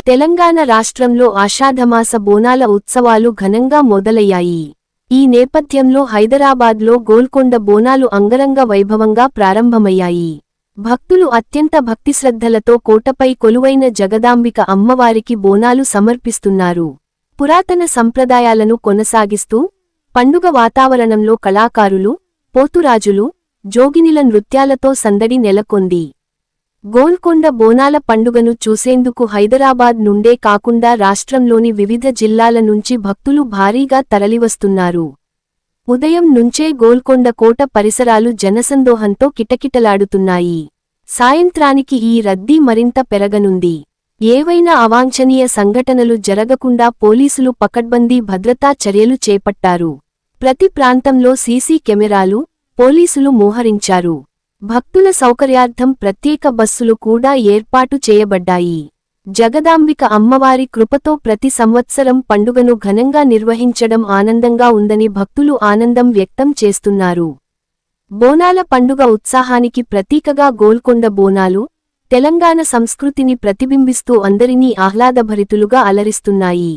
తెలంగాణ రాష్ట్రంలో ఆషాఢమాస బోనాల ఉత్సవాలు ఘనంగా మొదలయ్యాయి. ఈ నేపథ్యంలో హైదరాబాద్లో గోల్కొండ బోనాలు అంగరంగ వైభవంగా ప్రారంభమయ్యాయి. భక్తులు అత్యంత భక్తిశ్రద్ధలతో కోటపై కొలువైన జగదాంబిక అమ్మవారికి బోనాలు సమర్పిస్తున్నారు. పురాతన సంప్రదాయాలను కొనసాగిస్తూ పండుగ వాతావరణంలో కళాకారులు, పోతురాజులు, జోగినిల నృత్యాలతో సందడి నెలకొంది. గోల్కొండ బోనాల పండుగను చూసేందుకు హైదరాబాద్ నుండే కాకుండా రాష్ట్రంలోని వివిధ జిల్లాల నుంచి భక్తులు భారీగా తరలివస్తున్నారు. ఉదయం నుంచే గోల్కొండ కోట పరిసరాలు జనసందోహంతో కిటకిటలాడుతున్నాయి. సాయంత్రానికి ఈ రద్దీ మరింత పెరగనుంది. ఏవైనా అవాంఛనీయ సంఘటనలు జరగకుండా పోలీసులు పకడ్బందీ భద్రతా చర్యలు చేపట్టారు. ప్రతి ప్రాంతంలో సీసీ కెమెరాలు, పోలీసులు మోహరించారు. భక్తుల సౌకర్యార్థం ప్రత్యేక బస్సులు కూడా ఏర్పాటు చేయబడ్డాయి. జగదాంబిక అమ్మవారి కృపతో ప్రతి సంవత్సరం పండుగను ఘనంగా నిర్వహించడం ఆనందంగా ఉందని భక్తులు ఆనందం వ్యక్తం చేస్తున్నారు. బోనాల పండుగ ఉత్సాహానికి ప్రతీకగా గోల్కొండ బోనాలు, తెలంగాణ సంస్కృతిని ప్రతిబింబిస్తూ అందరినీ ఆహ్లాదభరితులుగా అలరిస్తున్నాయి.